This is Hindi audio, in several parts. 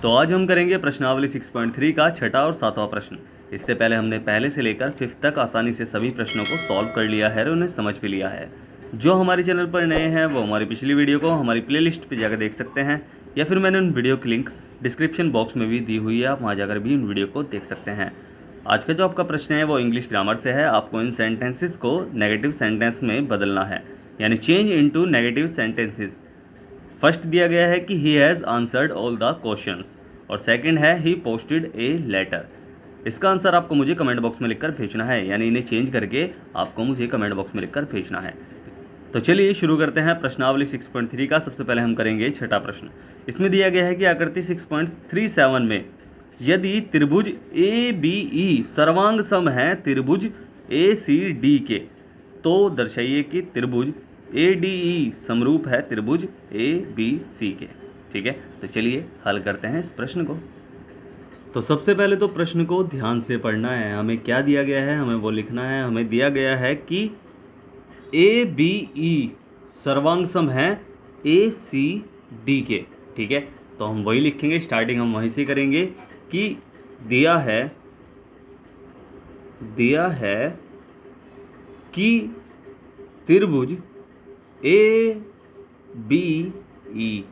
तो आज हम करेंगे प्रश्नावली 6.3 का छठा और सातवां प्रश्न। इससे पहले हमने पहले से लेकर 5th तक आसानी से सभी प्रश्नों को सॉल्व कर लिया है और उन्हें समझ भी लिया है। जो हमारे चैनल पर नए हैं वो हमारी पिछली वीडियो को हमारी प्लेलिस्ट पर जाकर देख सकते हैं, या फिर मैंने उन वीडियो की लिंक डिस्क्रिप्शन बॉक्स में भी दी हुई है, आप वहाँ जाकर भी उन वीडियो को देख सकते हैं। आज का जो आपका प्रश्न है वो इंग्लिश ग्रामर से है। आपको इन सेंटेंसेस को नेगेटिव सेंटेंस में बदलना है, यानी change into negative sentences. First दिया गया है कि he has answered all the questions, और सेकंड है ही पोस्टेड ए लेटर। इसका आंसर आपको मुझे कमेंट बॉक्स में लिखकर भेजना है, यानी इन्हें चेंज करके आपको मुझे कमेंट बॉक्स में लिखकर भेजना है। तो चलिए शुरू करते हैं प्रश्नावली 6.3 का। सबसे पहले हम करेंगे छठा प्रश्न। इसमें दिया गया है कि आकृति 6.37 में यदि त्रिभुज ए बी ई सर्वांग सम है त्रिभुज ए सी डी के, तो दर्शाइए कि त्रिभुज ए डी ई समरूप है त्रिभुज ए बी सी के। ठीक है, तो चलिए हल करते हैं इस प्रश्न को। तो सबसे पहले तो प्रश्न को ध्यान से पढ़ना है। हमें क्या दिया गया है, हमें वो लिखना है। हमें दिया गया है कि ए बी ई सर्वांग सम है ए सी डी के। ठीक है, तो हम वही लिखेंगे, स्टार्टिंग हम वहीं से करेंगे कि दिया है कि त्रिभुज ए बी ई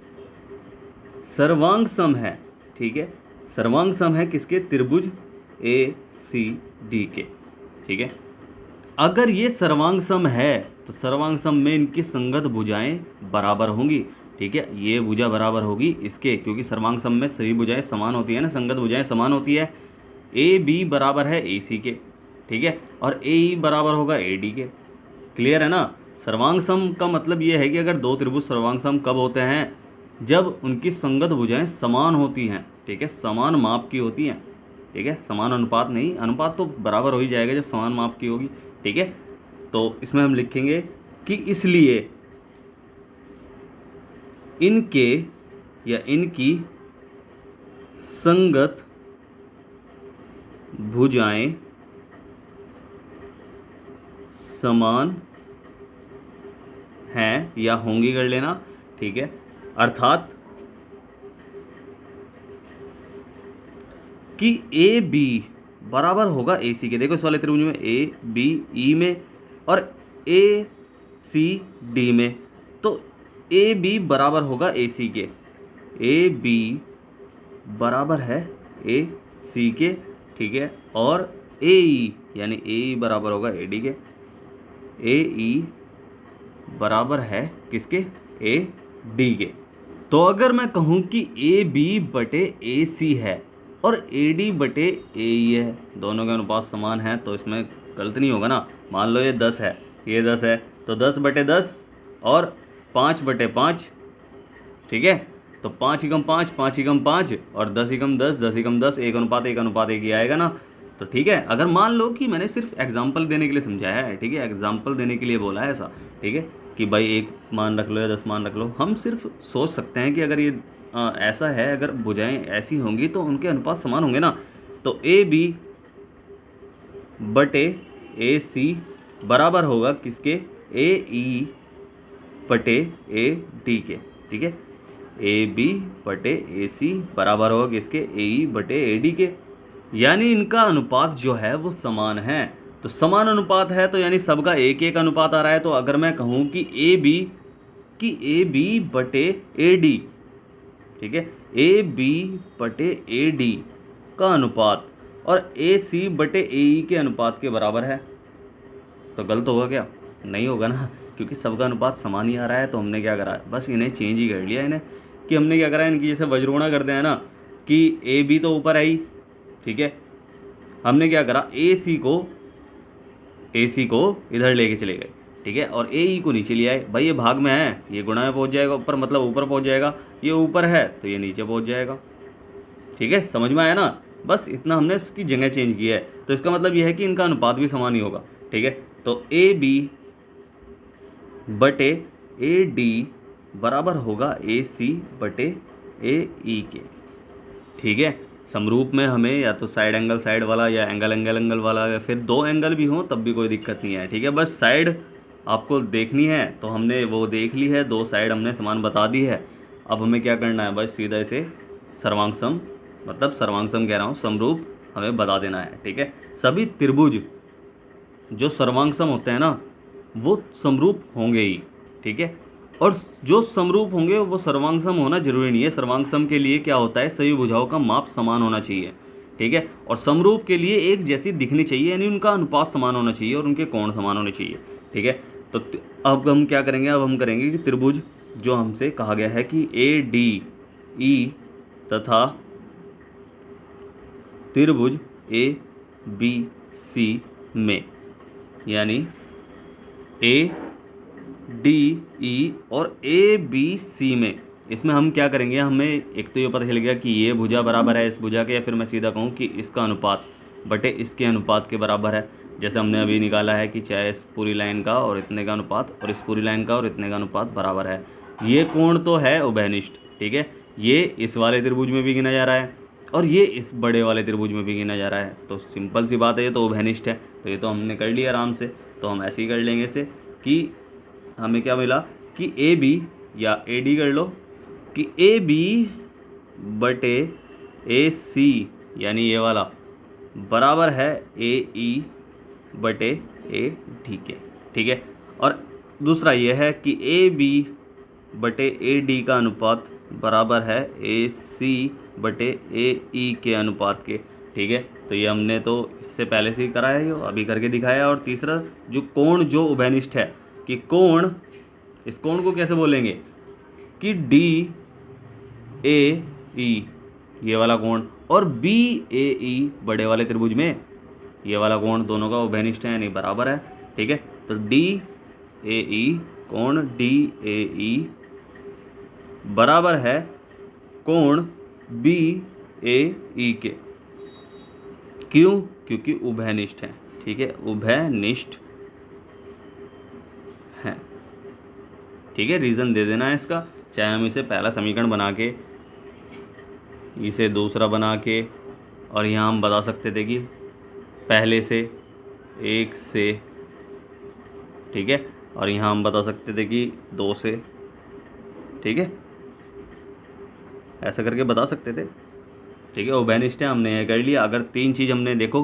सर्वांग सम है। ठीक है, सर्वांग सम है किसके? त्रिभुज ए सी डी के। ठीक है, अगर ये सर्वांग सम है तो सर्वांग सम में इनकी संगत भुजाएं बराबर होंगी। ठीक है, ये भुजा बराबर होगी इसके, क्योंकि सर्वांग सम में सभी भुजाएं समान होती है ना, संगत भुजाएं समान होती है। ए बी बराबर है ए सी के। ठीक है, और ए ई बराबर होगा ए डी के। क्लियर है ना? सर्वांग सम का मतलब ये है कि अगर दो त्रिभुज सर्वांग सम कब होते हैं? जब उनकी संगत भुजाएं समान होती हैं। ठीक है, समान माप की होती हैं। ठीक है, समान अनुपात नहीं, अनुपात तो बराबर हो ही जाएगा जब समान माप की होगी। ठीक है, तो इसमें हम लिखेंगे कि इसलिए इनके या इनकी संगत भुजाएं समान हैं या होंगी कर लेना। ठीक है, अर्थात कि ए बी बराबर होगा ए सी के। देखो इस वाले त्रिभुज में ए बी ई में और ए सी डी में, तो ए बी बराबर होगा ए सी के। ए बी बराबर है ए सी के। ठीक है, और ए ई यानी ए ई बराबर होगा ए डी के। ए ई बराबर है किसके? ए डी के। तो अगर मैं कहूँ कि ए बी बटे ए सी है और ए डी बटे ए ई है, दोनों के अनुपात समान है, तो इसमें गलत नहीं होगा ना। मान लो ये 10 है, ये 10 है, तो 10 बटे 10 और 5 बटे 5। ठीक है, तो 5 एकम 5, 5 एकम 5 और 10 एकम 10, 10 एकम 10, एक अनुपात एक ही आएगा ना। तो ठीक है, अगर मान लो कि मैंने सिर्फ एग्जाम्पल देने के लिए समझाया है। ठीक है, एग्जाम्पल देने के लिए बोला है ऐसा। ठीक है, कि भाई एक मान रख लो या 10 मान रख लो। हम सिर्फ सोच सकते हैं कि अगर ये ऐसा है, अगर भुजाएं ऐसी होंगी तो उनके अनुपात समान होंगे ना। तो ए बी बटे ए सी बराबर होगा किसके? ए ई बटे ए डी के। ठीक है, ए बी बटे ए सी बराबर होगा किसके? ए ई बटे ए डी के, यानी इनका अनुपात जो है वो समान है। तो समान अनुपात है तो यानी सबका एक एक अनुपात आ रहा है। तो अगर मैं कहूँ कि ए बी बटे ए डी, ठीक है, ए बी बटे ए डी का अनुपात और ए सी बटे ए ई के अनुपात के बराबर है, तो गलत होगा क्या? नहीं होगा ना, क्योंकि सबका अनुपात समान ही आ रहा है। तो हमने क्या करा, बस इन्हें चेंज ही कर लिया। इन्हें कि हमने क्या करा, इनकी जैसे वज्रोणा करते हैं ना कि ए बी तो ऊपर है ही। ठीक है, हमने क्या करा, ए सी को इधर लेके चले गए। ठीक है, और ए ई को नीचे ले आए। भाई ये भाग में है, ये गुणा में पहुंच जाएगा ऊपर, मतलब ऊपर पहुंच जाएगा। ये ऊपर है तो ये नीचे पहुंच जाएगा। ठीक है, समझ में आया ना? बस इतना हमने इसकी जगह चेंज की है। तो इसका मतलब ये है कि इनका अनुपात भी समान ही होगा। ठीक है, तो ए बी बटे ए डी बराबर होगा ए सी बटे ए ई के। ठीक है, समरूप में हमें या तो साइड एंगल साइड वाला या एंगल वाला या फिर दो एंगल भी हों तब भी कोई दिक्कत नहीं है। ठीक है, बस साइड आपको देखनी है तो हमने वो देख ली है, दो साइड हमने समान बता दी है। अब हमें क्या करना है, बस सीधा इसे सर्वांग सम, मतलब सर्वांग सम कह रहा हूँ, समरूप हमें बता देना है। ठीक है, सभी त्रिभुज जो सर्वांग सम होते हैं ना वो समरूप होंगे ही। ठीक है, और जो समरूप होंगे वो सर्वांग सम होना जरूरी नहीं है। सर्वांग सम के लिए क्या होता है, सभी भुजाओं का माप समान होना चाहिए। ठीक है, और समरूप के लिए एक जैसी दिखनी चाहिए, यानी उनका अनुपात समान होना चाहिए और उनके कोण समान होने चाहिए। ठीक है, तो अब हम क्या करेंगे, अब हम करेंगे कि त्रिभुज जो हमसे कहा गया है कि ए डी ई तथा त्रिभुज ए बी सी में, यानी ए डी ई और ए बी सी में, इसमें हम क्या करेंगे, हमें एक तो ये पता चल गया कि ये भुजा बराबर है इस भुजा के, या फिर मैं सीधा कहूँ कि इसका अनुपात बटे इसके अनुपात के बराबर है। जैसे हमने अभी निकाला है कि चाहे इस पूरी लाइन का और इतने का अनुपात और इस पूरी लाइन का और इतने का अनुपात बराबर है। ये कोण तो है उभयनिष्ठ। ठीक है, ये इस वाले त्रिभुज में भी गिना जा रहा है और ये इस बड़े वाले त्रिभुज में भी गिना जा रहा है, तो सिंपल सी बात है, ये तो उभयनिष्ठ है। तो ये तो हमने कर लिया आराम से। तो हम ऐसे ही कर लेंगे इसे कि हमें क्या मिला कि ए बी, या ए डी कर लो, कि ए बी बटे ए सी, यानी ये वाला बराबर है ए ई बटे ए डी के। ठीक है, और दूसरा ये है कि ए बी बटे ए डी का अनुपात बराबर है ए सी बटे ए ई के अनुपात के। ठीक है, तो ये हमने तो इससे पहले से ही करा है, ये अभी करके दिखाया। और तीसरा जो कोण जो उभयनिष्ठ है, कि कोण, इस कोण को कैसे बोलेंगे कि डी ए ई, ये वाला कोण, और बी ए ई बड़े वाले त्रिभुज में ये वाला कोण, दोनों का उभयनिष्ठ है यानी बराबर है। ठीक है, तो डी ए ई, कोण डी ए ई बराबर है कोण बी ए ई के। क्यों? क्योंकि उभयनिष्ठ है। ठीक है, उभयनिष्ठ है। ठीक है, रीज़न दे देना है इसका, चाहे हम इसे पहला समीकरण बना के, इसे दूसरा बना के, और यहाँ हम बता सकते थे कि पहले से, एक से। ठीक है, और यहाँ हम बता सकते थे कि दो से। ठीक है, ऐसा करके बता सकते थे। ठीक है, उभयनिष्ठ है, हमने यह कर लिया। अगर तीन चीज़ हमने देखो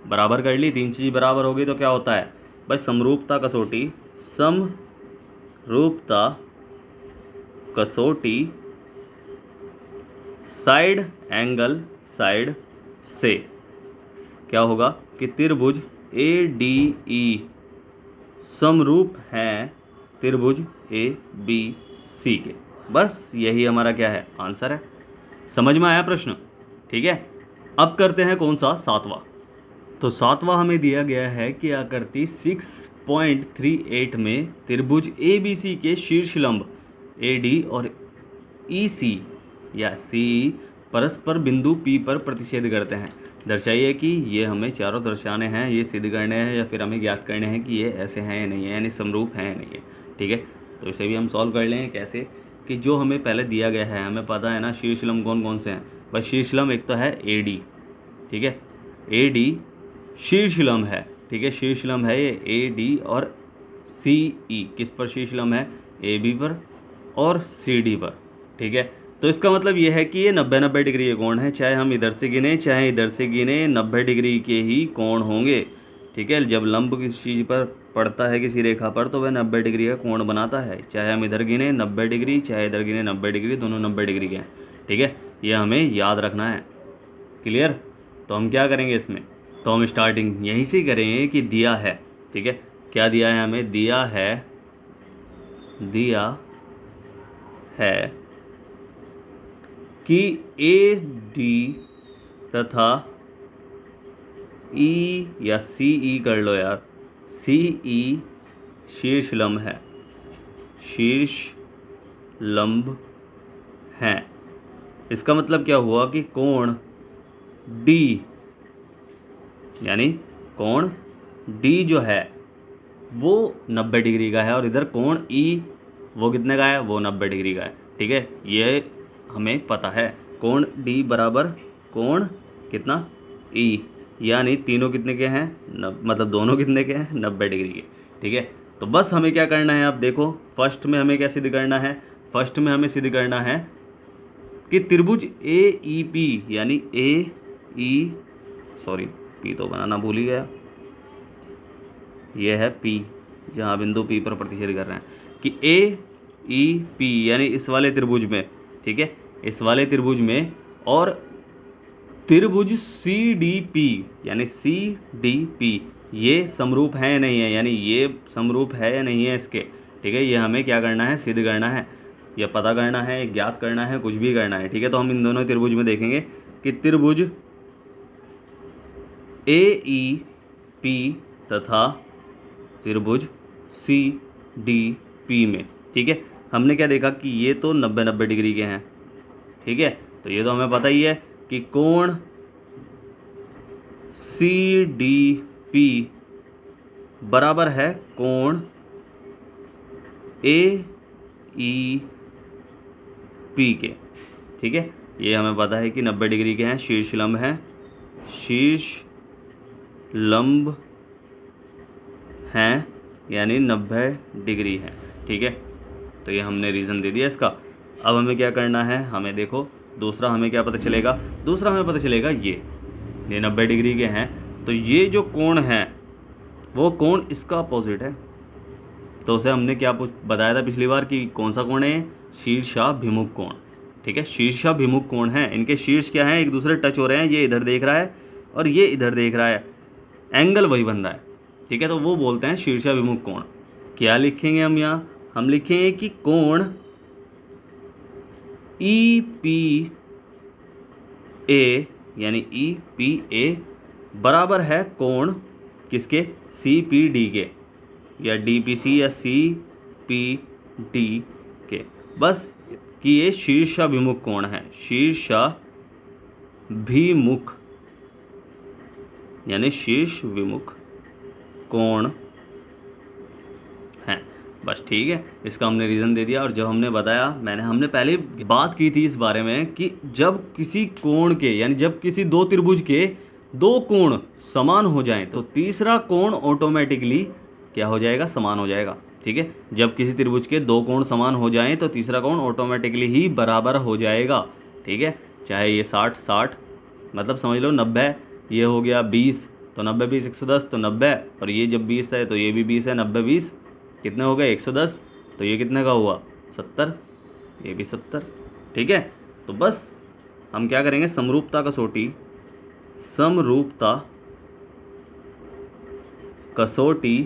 बराबर कर ली, तीन चीज़ बराबर हो गई, तो क्या होता है भाई, समरूपता कसौटी, समरूपता कसौटी साइड एंगल साइड से क्या होगा कि त्रिभुज ए डी ई समरूप हैं त्रिभुज ए बी सी के। बस यही हमारा क्या है, आंसर है। समझ में आया प्रश्न? ठीक है, अब करते हैं कौन सा, सातवां। तो सातवां हमें दिया गया है कि आकृति 6.38 में त्रिभुज ए बी सी के शीर्ष लंब ए डी और ई सी या सी परस्पर बिंदु पी पर प्रतिच्छेद करते हैं। दर्शाइए कि ये हमें चारों दर्शाने हैं, ये सिद्ध करने हैं, या फिर हमें ज्ञात करने हैं कि ये ऐसे हैं या नहीं है, यानी समरूप हैं या नहीं है। ठीक है, तो इसे भी हम सॉल्व कर लें। कैसे कि जो हमें पहले दिया गया है, हमें पता है ना शीर्ष लंब कौन कौन से हैं। बस शीर्ष लंब एक तो है ए डी। ठीक है, ए डी शीर्ष लंब है। ठीक है, शीर्ष लंब है ये ए डी, और सी ई किस पर शीर्ष लंब है, ए बी पर और सी डी पर। ठीक है, तो इसका मतलब ये है कि ये 90-90 डिग्री के कोण है, चाहे हम इधर से गिने चाहे इधर से गिने 90 डिग्री के ही कोण होंगे। ठीक है, जब लंब किसी चीज़ पर पड़ता है किसी रेखा पर तो वह 90 डिग्री का कोण बनाता है, चाहे हम इधर गिने 90 डिग्री चाहे इधर गिने 90 डिग्री, दोनों 90 डिग्री के हैं। ठीक है, ये हमें याद रखना है। क्लियर? तो हम क्या करेंगे इसमें, तो हम स्टार्टिंग यहीं से करेंगे कि दिया है। ठीक है, क्या दिया है हमें, दिया है कि ए डी तथा ई या सी ई कर लो यार, सी ई शीर्ष लंब है, शीर्ष लंब हैं। इसका मतलब क्या हुआ कि कोण डी, यानी कोण डी जो है वो 90 डिग्री का है, और इधर कोण ई वो कितने का है, वो 90 डिग्री का है। ठीक है, ये हमें पता है। कोण डी बराबर कोण कितना ई, यानी तीनों कितने के हैं, मतलब दोनों कितने के हैं, 90 डिग्री के। ठीक है, तो बस हमें क्या करना है, आप देखो फर्स्ट में हमें क्या सिद्ध करना है, फर्स्ट में हमें सिद्ध करना है कि त्रिभुज ए ई पी यानी पी तो बनाना भूल ही गया, ये है पी जहाँ बिंदु पी पर प्रतिच्छेद कर रहे हैं, कि ए ई पी यानी इस वाले त्रिभुज में, ठीक है, इस वाले त्रिभुज में, और त्रिभुज सी डी पी यानी सी डी पी ये समरूप है या नहीं है, यानी ये समरूप है या नहीं है इसके, ठीक है। ये हमें क्या करना है, सिद्ध करना है, या पता करना है, ज्ञात करना है, कुछ भी करना है, ठीक है। तो हम इन दोनों त्रिभुज में देखेंगे कि त्रिभुज ए ई पी तथा त्रिभुज सी डी पी में, ठीक है, हमने क्या देखा कि ये तो 90-90 डिग्री के हैं, ठीक है। तो ये तो हमें पता ही है कि कोण सी डी पी बराबर है कोण ए ई पी के, ठीक है। ये हमें पता है कि 90 डिग्री के हैं, शीर्ष लंब है, शीर्ष लंब हैं यानी 90 डिग्री है, ठीक है। तो ये हमने रीज़न दे दिया इसका। अब हमें क्या करना है, हमें देखो दूसरा हमें क्या पता चलेगा, दूसरा हमें पता चलेगा ये 90 डिग्री के हैं, तो ये जो कोण है वो कोण इसका अपोजिट है। तो उसे हमने क्या बताया था पिछली बार कि कौन सा कोण है, शीर्षाभिमुख कोण, ठीक है। शीर्षाभिमुख कोण है, इनके शीर्ष क्या है, एक दूसरे टच हो रहे हैं, ये इधर देख रहा है और ये इधर देख रहा है, एंगल वही बन रहा है, ठीक है। तो वो बोलते हैं शीर्षाभिमुख कोण। क्या लिखेंगे हम यहाँ, हम लिखेंगे कि कोण ई पी ए यानी ई पी ए बराबर है कोण किसके, सी पी डी के, या डी पी सी या सी पी डी के, बस कि ये शीर्षाभिमुख कोण है, शीर्षाभिमुख यानी शीर्ष विमुख कोण है, बस ठीक है। इसका हमने रीज़न दे दिया। और जब हमने बताया, हमने पहले बात की थी इस बारे में कि जब किसी कोण के यानी जब किसी दो त्रिभुज के दो कोण समान हो जाएं तो तीसरा कोण ऑटोमेटिकली क्या हो जाएगा, समान हो जाएगा, ठीक है। जब किसी त्रिभुज के दो कोण समान हो जाएं तो तीसरा कोण ऑटोमेटिकली ही बराबर हो जाएगा, ठीक है। चाहे ये 60-60 मतलब समझ लो 90, ये हो गया 20, तो 90-20 110, तो 90, और ये जब 20 है तो ये भी 20 है, 90-20 कितने हो गए 110, तो ये कितने का हुआ 70, ये भी 70, ठीक है। तो बस हम क्या करेंगे, समरूपता कसौटी, समरूपता कसौटी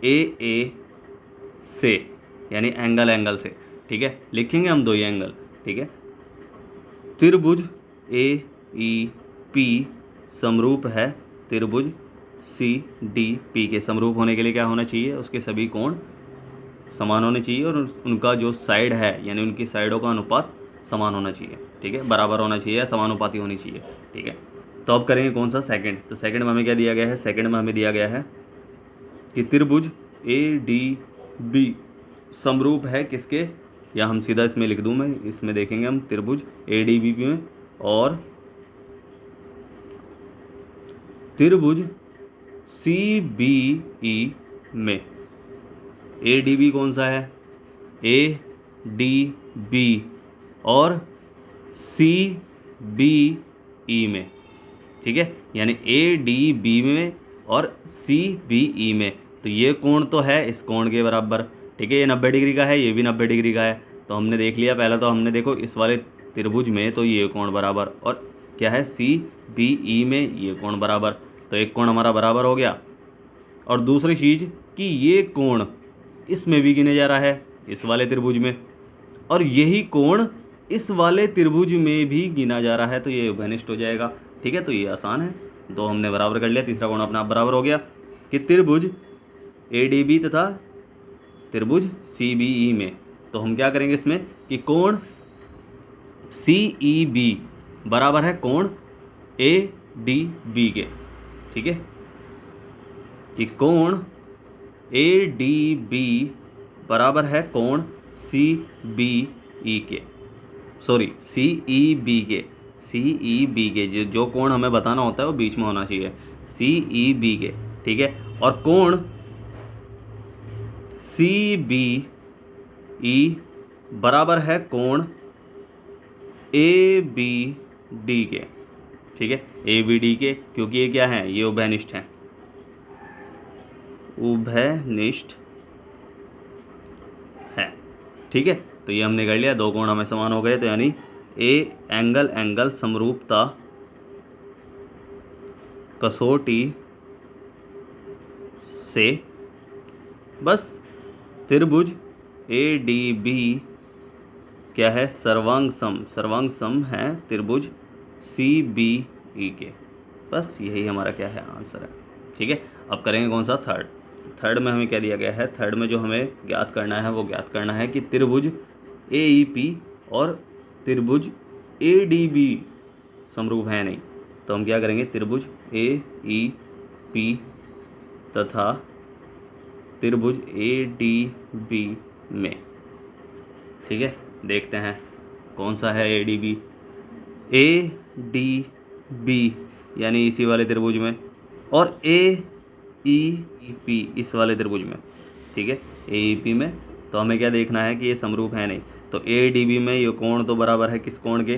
ए से यानी एंगल से, ठीक है, लिखेंगे हम दो ही एंगल, ठीक है। त्रिभुज ए ई पी समरूप है त्रिभुज सी डी पी के। समरूप होने के लिए क्या होना चाहिए, उसके सभी कोण समान होने चाहिए और उनका जो साइड है यानी उनकी साइडों का अनुपात समान होना चाहिए, ठीक है, बराबर होना चाहिए या समानुपाती होनी चाहिए, ठीक है। तो अब करेंगे कौन सा, सेकंड। तो सेकंड में हमें क्या दिया गया है, सेकंड में हमें दिया गया है कि त्रिभुज ए डी बी समरूप है किसके, या हम सीधा इसमें लिख दूं मैं, इसमें देखेंगे हम त्रिभुज ए डी बी में और त्रिभुज सी बी ई में। ए डी बी कौन सा है, ए डी बी और सी बी ई में, ठीक है, यानी ए डी बी में और सी बी ई में। तो ये कोण तो है इस कोण के बराबर, ठीक है, ये 90 डिग्री का है, ये भी 90 डिग्री का है। तो हमने देख लिया, पहले तो हमने देखो इस वाले त्रिभुज में तो ये कोण बराबर, और क्या है सी बी ई में ये कोण बराबर, तो एक कोण हमारा बराबर हो गया। और दूसरी चीज़ कि ये कोण इसमें भी गिने जा रहा है इस वाले त्रिभुज में, और यही कोण इस वाले त्रिभुज में भी गिना जा रहा है, तो ये घनिष्ठ हो जाएगा, ठीक है। तो ये आसान है, दो हमने बराबर कर लिया, तीसरा कोण अपना आप बराबर हो गया कि त्रिभुज ए डी बी तथा त्रिभुज सी बी ई में। तो हम क्या करेंगे इसमें कि कोण सी ई बी बराबर है कोण ए डी बी के, ठीक है, कि कोण ए डी बी बराबर है कोण सी बी ई के, सॉरी सी ई बी के, सी ई बी के, जो कोण हमें बताना होता है वो बीच में होना चाहिए, सी ई बी के, ठीक है। और कोण सी बी ई बराबर है कोण ए बी डी के, ठीक है, ए बी डी के, क्योंकि ये क्या है, ये उभयनिष्ठ हैं, उभयनिष्ठ है, ठीक है। तो ये हमने कर लिया, दो कोण हमें समान हो गए, तो यानी ए एंगल एंगल समरूपता कसौटी से बस त्रिभुज ए डी बी क्या है, सर्वांग सम है त्रिभुज सी बी ई के। बस यही हमारा क्या है, आंसर है, ठीक है। अब करेंगे कौन सा, थर्ड में हमें क्या दिया गया है, थर्ड में जो हमें ज्ञात करना है वो ज्ञात करना है कि त्रिभुज ए ई पी और त्रिभुज ए डी बी समरूप है नहीं। तो हम क्या करेंगे, त्रिभुज ए ई पी तथा त्रिभुज ए डी बी में, ठीक है। देखते हैं कौन सा है A D B, A D B यानी इसी वाले त्रिभुज में, और ए ई पी इस वाले त्रिभुज में, ठीक है, ए ई पी में। तो हमें क्या देखना है कि ये समरूप है नहीं। तो ए डी बी में ये कोण तो बराबर है किस कोण के,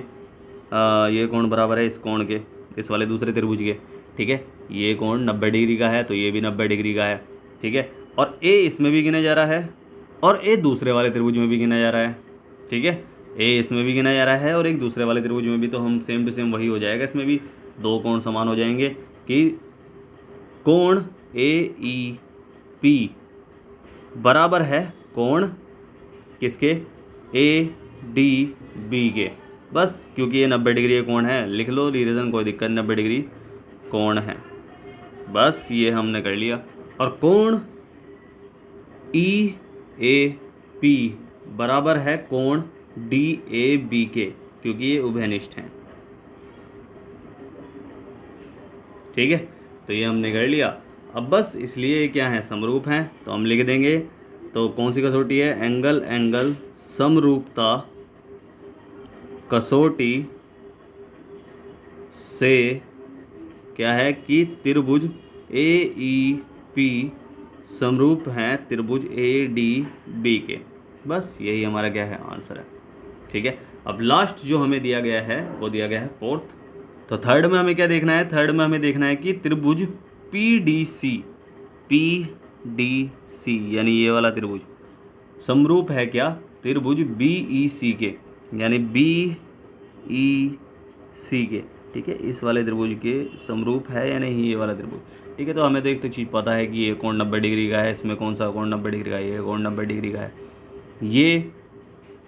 ये कोण बराबर है इस कोण के, इस वाले दूसरे त्रिभुज के, ठीक है। ये कोण 90 डिग्री का है तो ये भी 90 डिग्री का है, ठीक है। और ए इसमें भी गिना जा रहा है और ए दूसरे वाले त्रिभुज में भी गिना जा रहा है, ठीक है। ए इसमें भी गिना जा रहा है और एक दूसरे वाले त्रिभुज में भी, तो हम सेम टू सेम वही हो जाएगा, इसमें भी दो कोण समान हो जाएंगे कि कोण ए ई पी बराबर है कोण किसके, ए डी बी के। बस क्योंकि ये 90 डिग्री कोण है, लिख लो रीजन, कोई दिक्कत, 90 डिग्री कोण है, बस ये हमने कर लिया। और कोण ई ए पी बराबर है कोण डी ए बी के, क्योंकि ये उभयनिष्ठ हैं, ठीक है। तो ये हमने कर लिया। अब बस इसलिए ये क्या है, समरूप हैं, तो हम लिख देंगे। तो कौन सी कसौटी है, एंगल एंगल समरूपता कसौटी से क्या है कि त्रिभुज ए ई पी समरूप हैं त्रिभुज ए डी बी के। बस यही हमारा क्या है, आंसर है, ठीक है। अब लास्ट जो हमें दिया गया है वो दिया गया है फोर्थ। तो थर्ड में हमें क्या देखना है, थर्ड में हमें देखना है कि त्रिभुज पी डी सी यानी ये वाला त्रिभुज समरूप है क्या, त्रिभुज बी ई सी के, यानी बी ई सी के, ठीक है। इस वाले त्रिभुज के समरूप है या नहीं ये वाला त्रिभुज, ठीक है। तो हमें तो एक तो चीज़ पता है कि ये कोण 90 डिग्री का है, इसमें कौन सा कोण 90 डिग्री का है, ये कोण 90 डिग्री का है, ये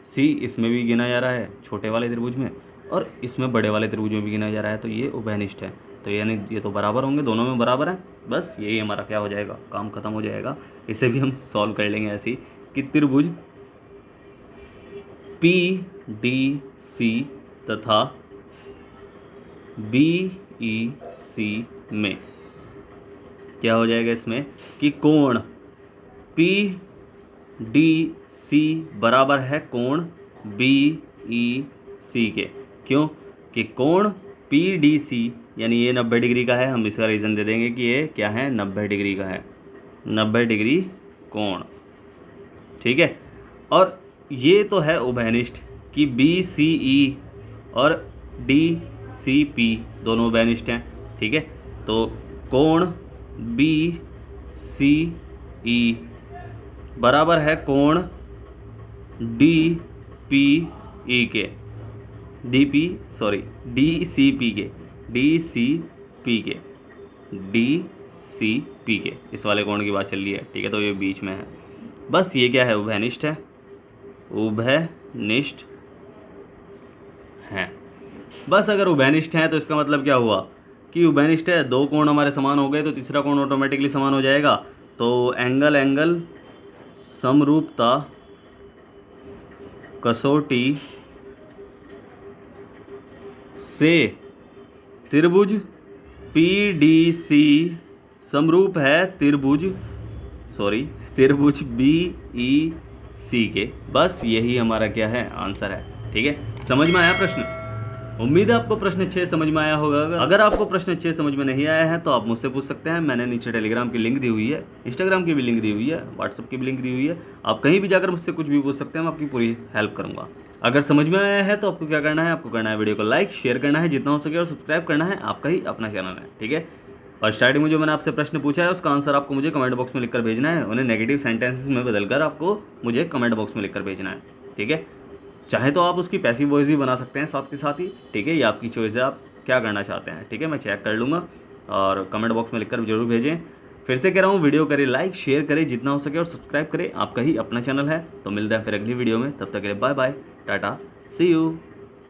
सी इसमें भी गिना जा रहा है छोटे वाले त्रिभुज में, और इसमें बड़े वाले त्रिभुज में भी गिना जा रहा है, तो ये उभयनिष्ठ है। तो यानी ये तो बराबर होंगे, दोनों में बराबर है। बस यही हमारा क्या हो जाएगा, काम खत्म हो जाएगा। इसे भी हम सॉल्व कर लेंगे ऐसे ही कि त्रिभुज पी डी सी तथा बी ई सी में क्या हो जाएगा, इसमें कि कोण पी डी सी बराबर है कोण बी ई सी के। क्यों कि कोण पी डी सी यानी ये 90 डिग्री का है, हम इसका रीज़न दे देंगे कि ये क्या है, 90 डिग्री का है, 90 डिग्री कोण, ठीक है। और ये तो है उभयनिष्ठ कि बी सी ई और डी सी पी दोनों उभयनिष्ठ हैं, ठीक है। तो कोण बी सी ई बराबर है कोण डी पी ई के, डी सी पी के, इस वाले कोण की बात चल रही है, ठीक है। तो ये बीच में है। बस ये क्या है, उभयनिष्ठ है, उभयनिष्ठ हैं। बस अगर उभयनिष्ठ हैं तो इसका मतलब क्या हुआ कि उभयनिष्ठ है, दो कोण हमारे समान हो गए तो तीसरा कोण ऑटोमेटिकली समान हो जाएगा। तो एंगल एंगल समरूपता कसौटी से त्रिभुज पी डी सी समरूप है त्रिभुज बी ई सी के। बस यही हमारा क्या है, आंसर है, ठीक है। समझ में आया प्रश्न? उम्मीद है आपको प्रश्न अच्छे समझ में आया होगा। अगर आपको प्रश्न अच्छे समझ में नहीं आया है तो आप मुझसे पूछ सकते हैं। मैंने नीचे टेलीग्राम की लिंक दी हुई है, इंस्टाग्राम की भी लिंक दी हुई है, व्हाट्सएप की भी लिंक दी हुई है। आप कहीं भी जाकर मुझसे कुछ भी पूछ सकते हैं, मैं आपकी पूरी हेल्प करूँगा। अगर समझ में आया है तो आपको क्या करना है, आपको करना है वीडियो को लाइक शेयर करना है जितना हो सके और सब्सक्राइब करना है, आपका ही अपना चैनल है, ठीक है। और स्टार्टिंग में जो मैंने आपसे प्रश्न पूछा है उसका आंसर आपको मुझे कमेंट बॉक्स में लिखकर भेजना है, उन्हें नेगेटिव सेंटेंसेस में बदलकर आपको मुझे कमेंट बॉक्स में लिखकर भेजना है, ठीक है। चाहे तो आप उसकी पैसिव वॉइस भी बना सकते हैं साथ के साथ ही, ठीक है, ये आपकी चॉइस है, आप क्या करना चाहते हैं, ठीक है। मैं चेक कर लूँगा और कमेंट बॉक्स में लिखकर जरूर भेजें। फिर से कह रहा हूँ, वीडियो करें लाइक शेयर करें जितना हो सके और सब्सक्राइब करें, आपका ही अपना चैनल है। तो मिलता है फिर अगली वीडियो में, तब तक के लिए bye bye, tata, see you.